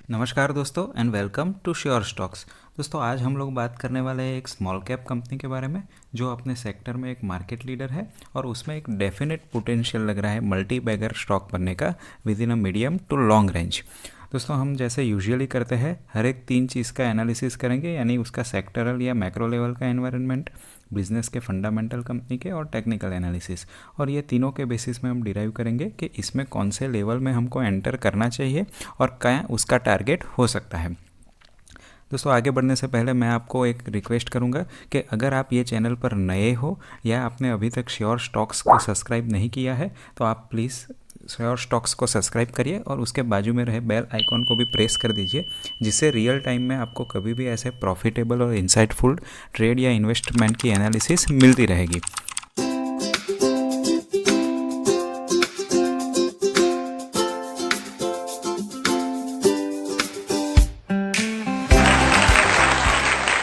नमस्कार दोस्तों and welcome to sure stocks. दोस्तों आज हम लोग बात करने वाले हैं एक स्मॉल कैप कंपनी के बारे में जो अपने सेक्टर में एक मार्केट लीडर है और उसमें एक डेफिनेट पोटेंशियल लग रहा है मल्टी बैगर स्टॉक बनने का within a medium to long range. दोस्तों हम जैसे यूजुअली करते हैं हर एक 3 चीज़ का एनालिसिस करेंगे, यानी उसका सेक्टरल या मैक्रो लेवल का एनवायरनमेंट, बिजनेस के फंडामेंटल कंपनी के और टेक्निकल एनालिसिस, और ये तीनों के बेसिस में हम डिराइव करेंगे कि इसमें कौन से लेवल में हमको एंटर करना चाहिए और क्या उसका टारगेट हो सकता है। दोस्तों आगे बढ़ने से पहले मैं आपको एक रिक्वेस्ट करूंगा कि अगर आप ये चैनल पर नए हो या आपने अभी तक श्योर स्टॉक्स को सब्सक्राइब नहीं किया है तो आप प्लीज़ श्योर स्टॉक्स को सब्सक्राइब करिए और उसके बाजू में रहे बेल आइकॉन को भी प्रेस कर दीजिए, जिससे रियल टाइम में आपको कभी भी ऐसे प्रॉफिटेबल और इंसाइटफुल ट्रेड या इन्वेस्टमेंट की एनालिसिस मिलती रहेगी।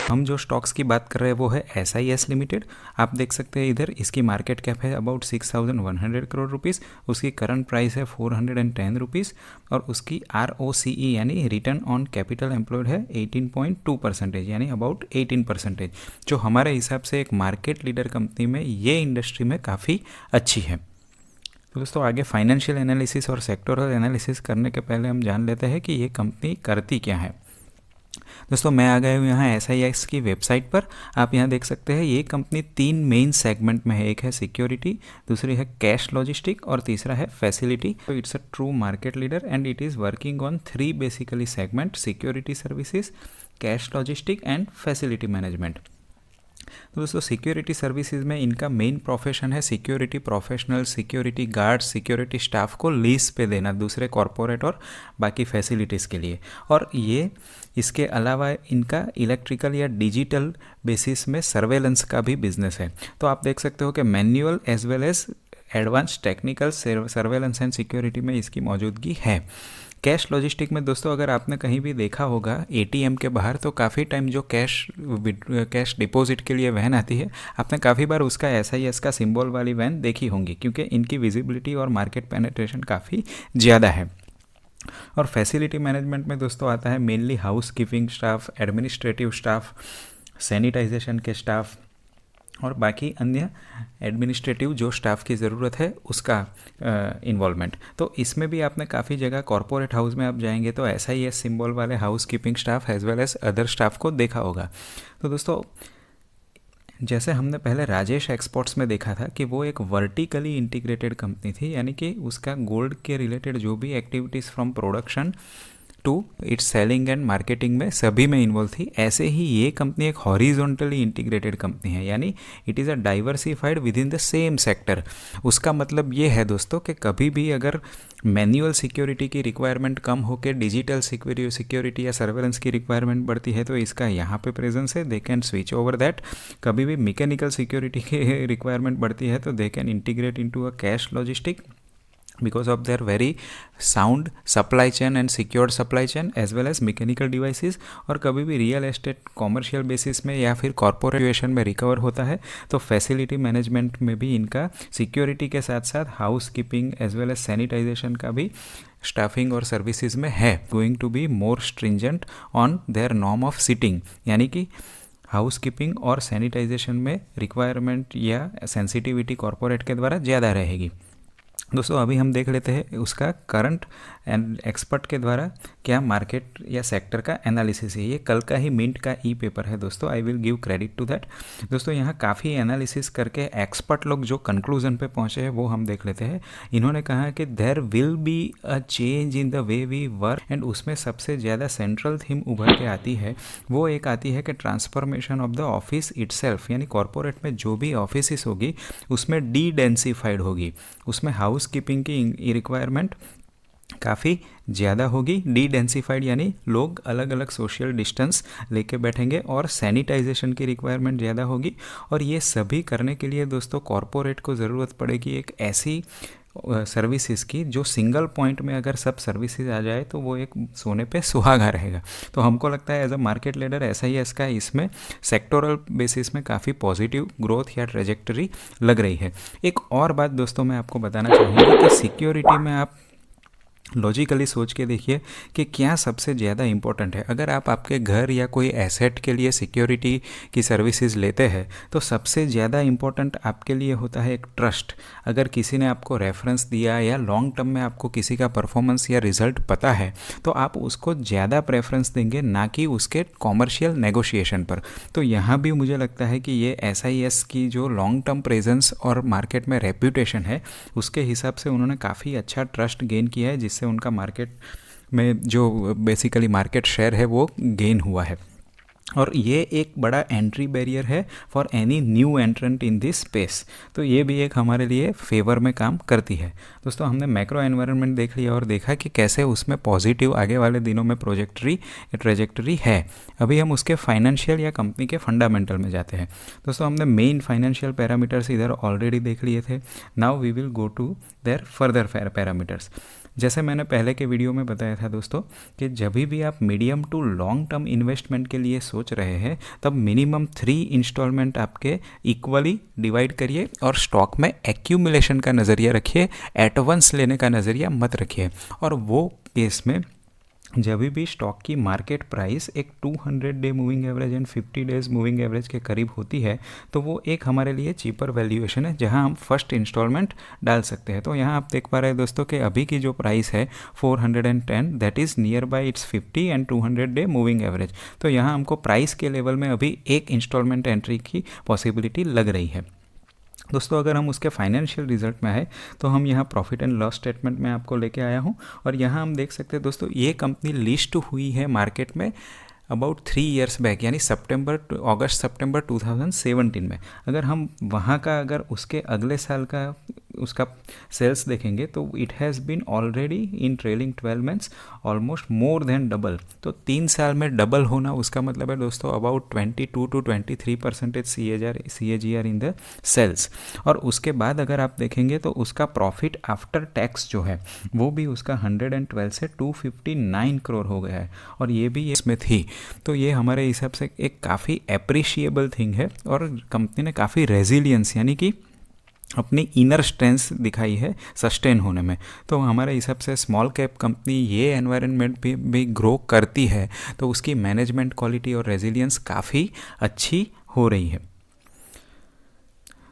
हम जो स्टॉक्स की बात कर रहे हैं वो है SIS लिमिटेड। आप देख सकते हैं इधर इसकी मार्केट कैप है अबाउट 6100 करोड़ रुपीज़, उसकी करंट प्राइस है 410 रुपीज़ और उसकी ROCE यानी रिटर्न ऑन कैपिटल एम्प्लॉयड है 18.2% यानी अबाउट 18%, जो हमारे हिसाब से एक मार्केट लीडर कंपनी में ये इंडस्ट्री में काफ़ी अच्छी है। तो दोस्तों आगे फाइनेंशियल एनालिसिस और सेक्टोरल एनालिसिस करने के पहले हम जान लेते हैं कि ये कंपनी करती क्या है। दोस्तों मैं आ गया हूँ यहाँ SIS की वेबसाइट पर। आप यहाँ देख सकते हैं ये कंपनी 3 मेन सेगमेंट में है, एक है सिक्योरिटी, दूसरी है कैश लॉजिस्टिक और तीसरा है फैसिलिटी। तो it's a true market leader and it is working on 3 basically segment: security services, cash logistic and facility management. तो दोस्तों सिक्योरिटी सर्विसेज में इनका मेन प्रोफेशन है security professional, security guard, security staff को लीज पे देना दूसरे कॉरपोरेट और बाकी फैसिलिटीज़ के लिए। और ये इसके अलावा इनका इलेक्ट्रिकल या डिजिटल बेसिस में सर्वेलेंस का भी बिजनेस है। तो आप देख सकते हो कि manual as well as advance technical surveillance and security में इसकी मौजूदगी है। कैश लॉजिस्टिक में दोस्तों अगर आपने कहीं भी देखा होगा ATM के बाहर, तो काफ़ी टाइम जो कैश डिपॉजिट के लिए वैन आती है, आपने काफ़ी बार उसका SIS का सिंबल वाली वैन देखी होंगी, क्योंकि इनकी विजिबिलिटी और मार्केट पेनिट्रेशन काफ़ी ज़्यादा है। और फैसिलिटी मैनेजमेंट में दोस्तों आता है mainly housekeeping staff, administrative staff, sanitization के स्टाफ और बाकी अन्य एडमिनिस्ट्रेटिव जो स्टाफ की ज़रूरत है उसका इन्वॉल्वमेंट। तो इसमें भी आपने काफ़ी जगह कॉरपोरेट हाउस में आप जाएंगे तो SIS सिंबल वाले housekeeping staff as well as other staff को देखा होगा। तो दोस्तों जैसे हमने पहले राजेश एक्सपोर्ट्स में देखा था कि वो एक वर्टिकली इंटीग्रेटेड कंपनी थी, यानी कि उसका गोल्ड के रिलेटेड जो भी activities from production to its selling and marketing में सभी में इन्वॉल्व थी। ऐसे ही ये कंपनी एक हॉरिजॉन्टली इंटीग्रेटेड कंपनी है, यानी it is a diversified with in the same sector. उसका मतलब ये है दोस्तों कि कभी भी अगर मैनुअल सिक्योरिटी की रिक्वायरमेंट कम होकर डिजिटल सिक्योरिटी या सर्वेलेंस की रिक्वायरमेंट बढ़ती है तो इसका यहाँ पे प्रेजेंस है, they can switch over that. कभी भी मैकेनिकल सिक्योरिटी की रिक्वायरमेंट बढ़ती है तो they can integrate into a cash logistic because of their very sound supply chain and secured supply chain as well as mechanical devices। और कभी भी real estate commercial basis में या फिर कॉर्पोरेट सिचुएशन में रिकवर होता है तो फैसिलिटी मैनेजमेंट में भी इनका सिक्योरिटी के साथ साथ housekeeping as well as sanitization का भी स्टाफिंग और सर्विसेज में है। Going to be more stringent on their norm of sitting, यानी कि हाउस कीपिंग और सैनिटाइजेशन में रिक्वायरमेंट या सेंसिटिविटी कॉर्पोरेट के द्वारा ज़्यादा रहेगी। दोस्तों अभी हम देख लेते हैं उसका करंट एंड एक्सपर्ट के द्वारा क्या मार्केट या सेक्टर का एनालिसिस है। ये कल का ही मिंट का पेपर है दोस्तों, I will give credit to that. दोस्तों यहाँ काफ़ी एनालिसिस करके एक्सपर्ट लोग जो कंक्लूजन पे पहुँचे हैं वो हम देख लेते हैं। इन्होंने कहा कि there will be a change in the way we work, and उसमें सबसे ज़्यादा सेंट्रल थीम उभर के आती है, वो एक आती है कि transformation of the office itself, यानी कॉरपोरेट में जो भी ऑफिस होगी उसमें डी डेंसिफाइड होगी, उसमें हाउस कीपिंग की रिक्वायरमेंट काफ़ी ज़्यादा होगी। डी डेंसिफाइड यानी लोग अलग अलग सोशल डिस्टेंस लेके बैठेंगे और सैनिटाइजेशन की रिक्वायरमेंट ज़्यादा होगी। और ये सभी करने के लिए दोस्तों कॉरपोरेट को ज़रूरत पड़ेगी एक ऐसी सर्विसेज की जो सिंगल पॉइंट में अगर सब सर्विसेज आ जाए तो वो एक सोने पे सुहागा रहेगा। तो हमको लगता है as a market leader SIS का इसमें सेक्टोरल बेसिस में काफ़ी पॉजिटिव ग्रोथ या ट्रेजेक्टरी लग रही है। एक और बात दोस्तों मैं आपको बताना चाहूँगा कि सिक्योरिटी में आप लॉजिकली सोच के देखिए कि क्या सबसे ज़्यादा इम्पोर्टेंट है। अगर आप आपके घर या कोई एसेट के लिए सिक्योरिटी की सर्विसेज लेते हैं तो सबसे ज़्यादा इम्पोर्टेंट आपके लिए होता है एक ट्रस्ट। अगर किसी ने आपको रेफरेंस दिया या लॉन्ग टर्म में आपको किसी का परफॉर्मेंस या रिजल्ट पता है तो आप उसको ज़्यादा प्रेफरेंस देंगे, ना कि उसके कॉमर्शियल नेगोशिएशन पर। तो यहाँ भी मुझे लगता है कि ये SIS की जो लॉन्ग टर्म प्रेजेंस और मार्केट में रेप्यूटेशन है उसके हिसाब से उन्होंने काफ़ी अच्छा ट्रस्ट गेन किया है, जिससे उनका मार्केट में जो बेसिकली मार्केट शेयर है वो गेन हुआ है। और ये एक बड़ा एंट्री बैरियर है for any new एंट्रेंट in this space. तो ये भी एक हमारे लिए फेवर में काम करती है। दोस्तों हमने मैक्रो एनवायरनमेंट देख लिया और देखा कि कैसे उसमें पॉजिटिव आगे वाले दिनों में ट्रेजेक्टरी है। अभी हम उसके फाइनेंशियल या कंपनी के फंडामेंटल में जाते हैं। दोस्तों हमने मेन फाइनेंशियल पैरामीटर्स इधर ऑलरेडी देख लिए थे। Now we will go to their further parameters. जैसे मैंने पहले के वीडियो में बताया था दोस्तों कि जब भी आप medium to long term investment के लिए सोच रहे हैं तब मिनिमम 3 इंस्टॉलमेंट आपके इक्वली डिवाइड करिए और स्टॉक में एक्यूमुलेशन का नज़रिया रखिए, एट वंस लेने का नज़रिया मत रखिए। और वो केस में जब भी स्टॉक की मार्केट प्राइस एक 200 day moving average and 50 days moving average के करीब होती है तो वो एक हमारे लिए चीपर वैल्यूएशन है जहां हम फर्स्ट इंस्टॉलमेंट डाल सकते हैं। तो यहाँ आप देख पा रहे हैं दोस्तों कि अभी की जो प्राइस है 410, that is near by it's 50 and 200 day moving average. तो यहाँ हमको प्राइस के लेवल में अभी एक इंस्टॉलमेंट एंट्री की पॉसिबिलिटी लग रही है। दोस्तों अगर हम उसके फाइनेंशियल रिजल्ट में आए तो हम यहाँ प्रॉफिट एंड लॉस स्टेटमेंट में आपको लेके आया हूँ और यहाँ हम देख सकते हैं दोस्तों ये कंपनी लिस्ट हुई है मार्केट में अबाउट 3 ईयर्स बैक, यानी अगस्त सितंबर 2017 में। अगर हम वहाँ का अगर उसके अगले साल का उसका सेल्स देखेंगे तो it has been already in trailing 12 months almost more than double. तो 3 साल में डबल होना उसका मतलब है दोस्तों about 22 to 23% CAGR in the sales. और उसके बाद अगर आप देखेंगे तो उसका प्रॉफिट आफ्टर टैक्स जो है वो भी उसका 112 से 259 करोड़ हो गया है और ये भी इसमें थी। तो ये हमारे हिसाब से एक काफ़ी एप्रिशिएबल थिंग है और कंपनी ने काफ़ी रेजिलियंस यानी कि अपनी इनर स्ट्रेंथ दिखाई है सस्टेन होने में। तो हमारे हिसाब से स्मॉल कैप कंपनी ये एनवायरनमेंट भी ग्रो करती है तो उसकी मैनेजमेंट क्वालिटी और रेजिलियंस काफ़ी अच्छी हो रही है।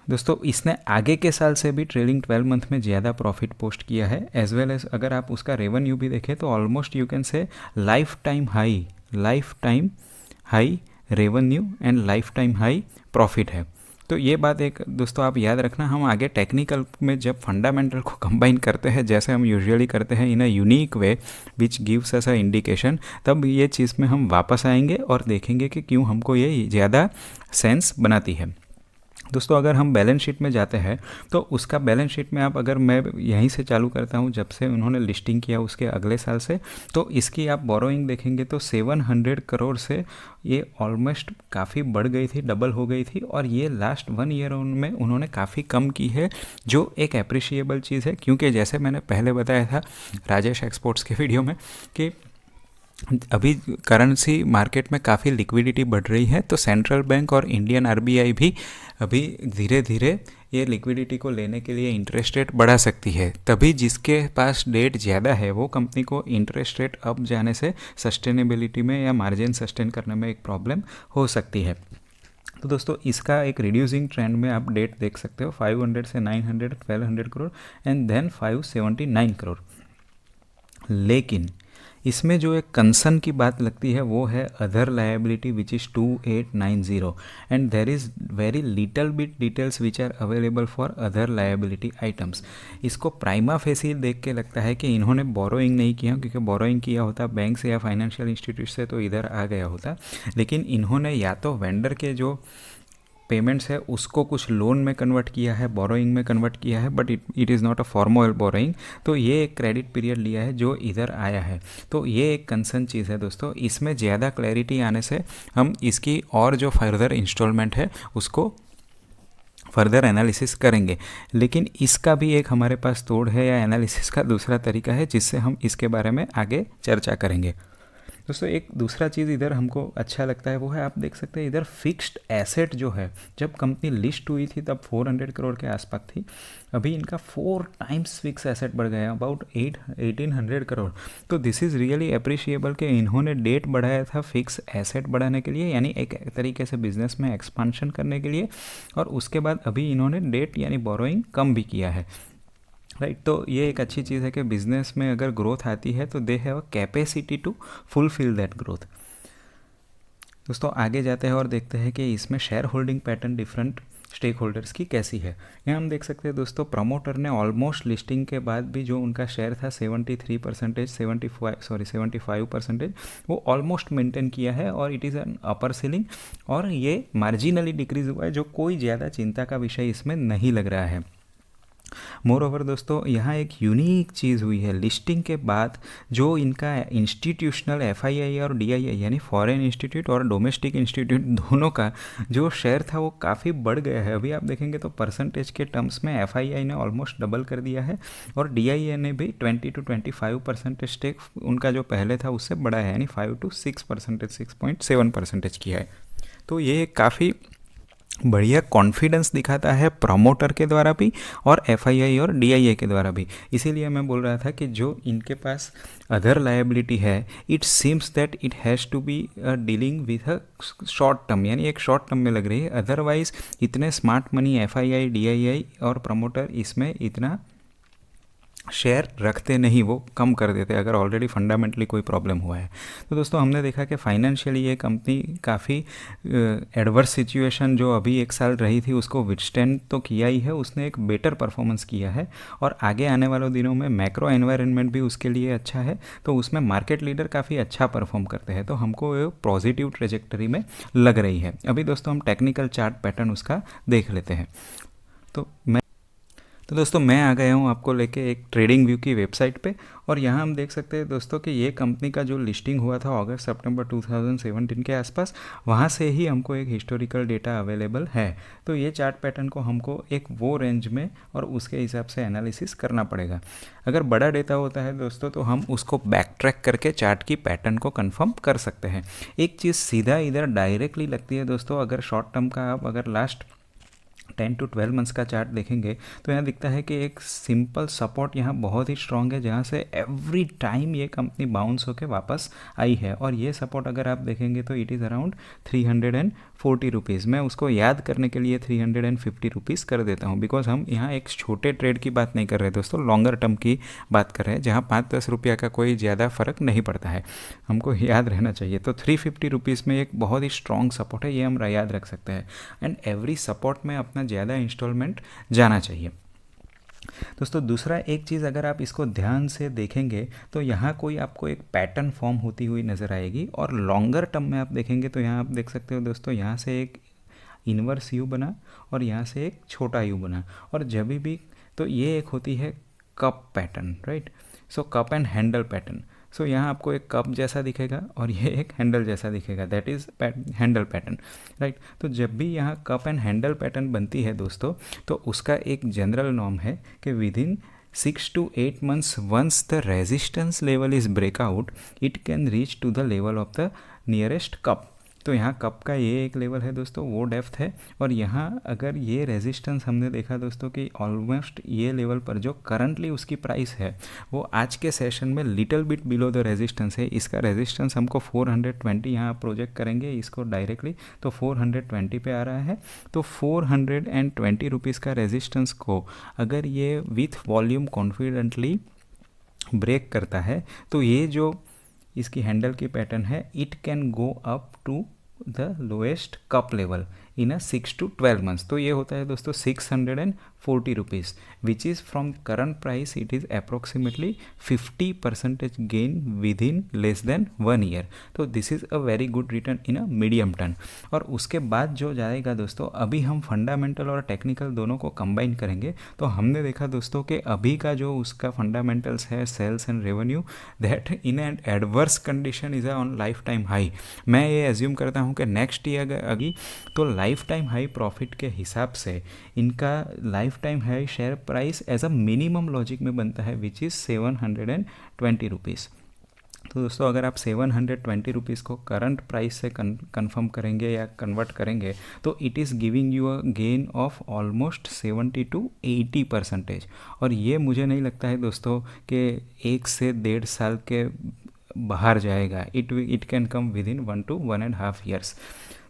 दोस्तों इसने आगे के साल से भी ट्रेलिंग 12 मंथ में ज़्यादा प्रॉफिट पोस्ट किया है, एज वेल एज अगर आप उसका रेवेन्यू भी देखें तो almost you can say life time high revenue and life time high profit है। तो ये बात एक दोस्तों आप याद रखना। हम आगे टेक्निकल में जब फंडामेंटल को कंबाइन करते हैं जैसे हम यूजुअली करते हैं in a unique way which gives us a indication, तब ये चीज़ में हम वापस आएंगे और देखेंगे कि क्यों हमको ये ज़्यादा सेंस बनाती है। दोस्तों अगर हम बैलेंस शीट में जाते हैं तो उसका बैलेंस शीट में आप अगर मैं यहीं से चालू करता हूं जब से उन्होंने लिस्टिंग किया उसके अगले साल से, तो इसकी आप बोरोइंग देखेंगे तो 700 करोड़ से ये ऑलमोस्ट काफ़ी बढ़ गई थी, डबल हो गई थी। और ये लास्ट 1 ईयर में उन्होंने काफ़ी कम की है जो एक अप्रिशिएबल चीज़ है, क्योंकि जैसे मैंने पहले बताया था राजेश एक्सपोर्ट्स के वीडियो में कि अभी करेंसी मार्केट में काफ़ी लिक्विडिटी बढ़ रही है तो सेंट्रल बैंक और इंडियन RBI भी अभी धीरे धीरे ये लिक्विडिटी को लेने के लिए इंटरेस्ट रेट बढ़ा सकती है। तभी जिसके पास डेट ज़्यादा है वो कंपनी को इंटरेस्ट रेट अप जाने से सस्टेनेबिलिटी में या मार्जिन सस्टेन करने में एक प्रॉब्लम हो सकती है। तो दोस्तों इसका एक रिड्यूसिंग ट्रेंड में आप डेट देख सकते हो 500 से 900 1200 करोड़ एंड देन 579 करोड़। लेकिन इसमें जो एक कंसर्न की बात लगती है वो है other liability which is 2890 and there is very little bit details which are available for other liability items. इसको प्राइमा फेसी देख के लगता है कि इन्होंने बोरोइंग नहीं किया, क्योंकि बोरोइंग किया होता बैंक से या फाइनेंशियल इंस्टीट्यूट से तो इधर आ गया होता, लेकिन इन्होंने या तो वेंडर के जो पेमेंट्स है उसको कुछ लोन में कन्वर्ट किया है, बोरोइंग में कन्वर्ट किया है, but it is not a formal borrowing. तो ये एक क्रेडिट पीरियड लिया है जो इधर आया है। तो ये एक कंसर्न चीज़ है दोस्तों। इसमें ज़्यादा क्लैरिटी आने से हम इसकी और जो फर्दर इंस्टॉलमेंट है उसको फर्दर एनालिसिस करेंगे। लेकिन इसका भी एक हमारे पास तोड़ है या एनालिसिस का दूसरा तरीका है जिससे हम इसके बारे में आगे चर्चा करेंगे। दोस्तों एक दूसरा चीज़ इधर हमको अच्छा लगता है वो है, आप देख सकते हैं इधर फिक्स्ड एसेट जो है, जब कंपनी लिस्ट हुई थी तब 400 करोड़ के आसपास थी, अभी इनका 4 टाइम्स फिक्स एसेट बढ़ गया, अबाउट 1800 करोड़। तो दिस इज़ रियली अप्रिशिएबल कि इन्होंने डेट बढ़ाया था फिक्स एसेट बढ़ाने के लिए, यानी एक तरीके से बिजनेस में एक्सपांशन करने के लिए, और उसके बाद अभी इन्होंने डेट यानी बोरोइंग कम भी किया है, राइट। तो ये एक अच्छी चीज़ है कि बिजनेस में अगर ग्रोथ आती है तो they have a capacity to fulfil that growth. दोस्तों आगे जाते हैं और देखते हैं कि इसमें shareholding pattern different stakeholders की कैसी है। यहाँ हम देख सकते हैं दोस्तों, प्रमोटर ने ऑलमोस्ट लिस्टिंग के बाद भी जो उनका शेयर था 73%, 75%, वो ऑलमोस्ट मेंटेन किया है, और it is an upper ceiling, और ये मार्जिनली डिक्रीज हुआ है, जो कोई ज़्यादा चिंता का विषय इसमें नहीं लग रहा है। मोर ओवर दोस्तों, यहाँ एक यूनिक चीज़ हुई है लिस्टिंग के बाद, जो इनका इंस्टीट्यूशनल FII और DII यानी फॉरेन इंस्टीट्यूट और डोमेस्टिक इंस्टीट्यूट दोनों का जो शेयर था वो काफ़ी बढ़ गया है। अभी आप देखेंगे तो परसेंटेज के टर्म्स में FII ने ऑलमोस्ट डबल कर दिया है, और DII ने भी 20 to 25% स्टेक उनका जो पहले था उससे बढ़ाया है, यानी 5 to 6%, 6.7% किया है। तो ये काफ़ी बढ़िया कॉन्फिडेंस दिखाता है प्रमोटर के द्वारा भी और FII और DII के द्वारा भी। इसीलिए मैं बोल रहा था कि जो इनके पास अदर लायबिलिटी है, it seems that it has to be dealing with a short term, यानी एक शॉर्ट टर्म में लग रही है। अदरवाइज इतने स्मार्ट मनी FII DII और प्रमोटर इसमें इतना शेयर रखते नहीं, वो कम कर देते अगर ऑलरेडी फंडामेंटली कोई प्रॉब्लम हुआ है। तो दोस्तों हमने देखा कि फाइनेंशियली ये कंपनी काफ़ी एडवर्स सिचुएशन जो अभी एक साल रही थी उसको विथस्टैंड तो किया ही है, उसने एक बेटर परफॉर्मेंस किया है, और आगे आने वाले दिनों में मैक्रो एनवायरनमेंट भी उसके लिए अच्छा है, तो उसमें मार्केट लीडर काफ़ी अच्छा परफॉर्म करते हैं, तो हमको ये पॉजिटिव ट्रेजेक्टरी में लग रही है। अभी दोस्तों हम टेक्निकल चार्ट पैटर्न उसका देख लेते हैं। तो दोस्तों मैं आ गया हूँ आपको लेके एक ट्रेडिंग व्यू की वेबसाइट पे, और यहाँ हम देख सकते हैं दोस्तों कि ये कंपनी का जो लिस्टिंग हुआ था अगस्त सितंबर 2017 के आसपास, वहाँ से ही हमको एक हिस्टोरिकल डेटा अवेलेबल है। तो ये चार्ट पैटर्न को हमको एक वो रेंज में और उसके हिसाब से एनालिसिस करना पड़ेगा। अगर बड़ा डेटा होता है दोस्तों तो हम उसको बैक ट्रैक करके चार्ट की पैटर्न को कन्फर्म कर सकते हैं। एक चीज़ सीधा इधर डायरेक्टली लगती है दोस्तों, अगर शॉर्ट टर्म का आप अगर लास्ट 10 to 12 मंथ्स का चार्ट देखेंगे तो यहाँ दिखता है कि एक सिंपल सपोर्ट यहाँ बहुत ही स्ट्रॉन्ग है, जहाँ से एवरी टाइम ये कंपनी बाउंस होकर वापस आई है, और ये सपोर्ट अगर आप देखेंगे तो इट इज़ अराउंड 340 रुपीज़। मैं उसको याद करने के लिए 350 रुपीज़ कर देता हूँ, बिकॉज हम यहाँ एक छोटे ट्रेड की बात नहीं कर रहे दोस्तों, लॉन्गर टर्म की बात कर रहे हैं, जहाँ 5-10 रुपया का कोई ज़्यादा फ़र्क नहीं पड़ता है, हमको याद रहना चाहिए। तो 350 रुपीज़ में एक बहुत ही स्ट्रॉन्ग सपोर्ट है, ये हम याद रख सकते हैं, एंड एवरी सपोर्ट में अपना ज़्यादा इंस्टॉलमेंट जाना चाहिए। दोस्तों दूसरा एक चीज़ अगर आप इसको ध्यान से देखेंगे तो यहाँ कोई आपको एक पैटर्न फॉर्म होती हुई नज़र आएगी, और लॉन्गर टर्म में आप देखेंगे तो यहाँ आप देख सकते हो दोस्तों, यहाँ से एक इन्वर्स यू बना और यहाँ से एक छोटा यू बना, और जब भी तो ये एक होती है cup pattern, right. So cup and handle pattern. So यहाँ आपको एक कप जैसा दिखेगा और ये एक हैंडल जैसा दिखेगा, that is handle pattern, right. तो जब भी यहाँ कप एंड हैंडल पैटर्न बनती है दोस्तों, तो उसका एक जनरल नॉर्म है कि with in 6 to 8 months once the resistance level is breakout, it can reach to the level of the nearest cup। तो यहाँ कप का ये एक लेवल है दोस्तों, वो डेप्थ है, और यहाँ अगर ये रेजिस्टेंस हमने देखा दोस्तों कि ऑलमोस्ट ये लेवल पर जो करंटली उसकी प्राइस है वो आज के सेशन में little bit below the resistance है। इसका रेजिस्टेंस हमको 420 यहाँ प्रोजेक्ट करेंगे इसको डायरेक्टली, तो 420 पे आ रहा है। तो 420 रुपीज़ का रेजिस्टेंस को अगर ये विथ वॉल्यूम कॉन्फिडेंटली ब्रेक करता है तो ये जो इसकी हैंडल की पैटर्न है, it can go up to the lowest cup level in a 6 to 12 months. तो ये होता है दोस्तों 640 rupees, which is from current price it is approximately 50% gain with in less than 1 year. तो this is a very good return in a medium term. और उसके बाद जो जाएगा दोस्तों, अभी हम फंडामेंटल और टेक्निकल दोनों को कंबाइन करेंगे, तो हमने देखा दोस्तों कि अभी का जो उसका फंडामेंटल्स है sales and revenue, that in an adverse condition is on lifetime high. मैं ये एज्यूम करता हूँ कि नेक्स्ट ईयर अभी तो लाइफ टाइम हाई प्रॉफिट के हिसाब से इनका lifetime high share price as a minimum logic में बनता है, विच इज़ 720 रुपीज़। तो दोस्तों अगर आप 720 रुपीज़ को करंट प्राइस से कन्फर्म करेंगे या कन्वर्ट करेंगे तो it is giving you a gain of almost 70 to 80%। और ये मुझे नहीं लगता है दोस्तों कि 1 से 1.5 साल के बाहर जाएगा। It can come with in 1 to 1.5 years.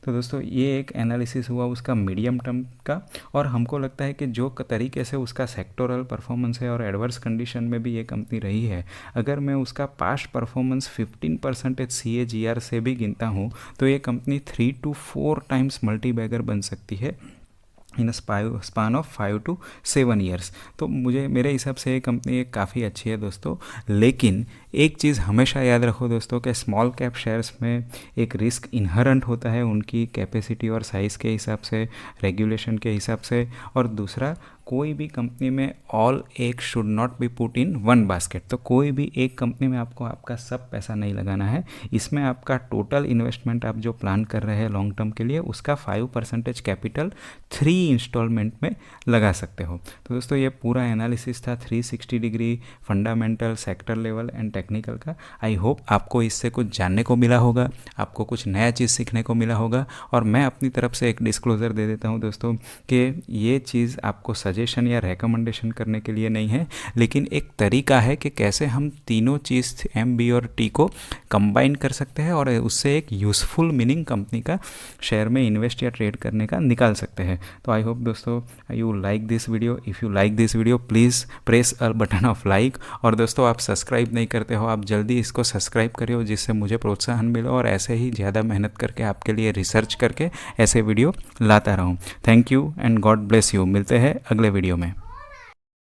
तो दोस्तों ये एक एनालिसिस हुआ उसका मीडियम टर्म का, और हमको लगता है कि जो तरीके से उसका सेक्टोरल परफॉर्मेंस है और एडवर्स कंडीशन में भी ये कंपनी रही है, अगर मैं उसका पास्ट परफॉर्मेंस 15% CAGR से भी गिनता हूँ तो ये company 3 to 4 times multibagger बन सकती है in span of 5 to 7 years. तो मेरे हिसाब से ये कंपनी काफ़ी अच्छी है दोस्तों। लेकिन एक चीज़ हमेशा याद रखो दोस्तों कि स्मॉल कैप शेयर्स में एक रिस्क इनहरेंट होता है उनकी कैपेसिटी और साइज़ के हिसाब से, रेगुलेशन के हिसाब से। और दूसरा, कोई भी कंपनी में all egg should not be put in one basket. तो कोई भी एक कंपनी में आपको आपका सब पैसा नहीं लगाना है। इसमें आपका टोटल इन्वेस्टमेंट आप जो प्लान कर रहे हैं लॉन्ग टर्म के लिए, उसका 5% कैपिटल 3 इंस्टॉलमेंट में लगा सकते हो। तो दोस्तों ये पूरा एनालिसिस था 360 degree fundamental, sector level and technical का। आई होप आपको इससे कुछ जानने को मिला होगा, आपको कुछ नया चीज़ सीखने को मिला होगा। और मैं अपनी तरफ से एक डिस्क्लोज़र दे देता हूँ दोस्तों कि ये चीज़ आपको सजेशन या रेकमेंडेशन करने के लिए नहीं है, लेकिन एक तरीका है कि कैसे हम तीनों चीज़ M, B और T को कंबाइन कर सकते हैं और उससे एक यूज़फुल मीनिंग कंपनी का शेयर में इन्वेस्ट या ट्रेड करने का निकाल सकते हैं। तो आई होप दोस्तों you like this video. If you like this video please press a button of like. और दोस्तों आप सब्सक्राइब नहीं करते हो, आप जल्दी इसको सब्सक्राइब करिए जिससे मुझे प्रोत्साहन मिले और ऐसे ही ज़्यादा मेहनत करके आपके लिए रिसर्च करके ऐसे वीडियो लाता रहूँ। Thank you and God bless you. मिलते हैं अगले वीडियो में।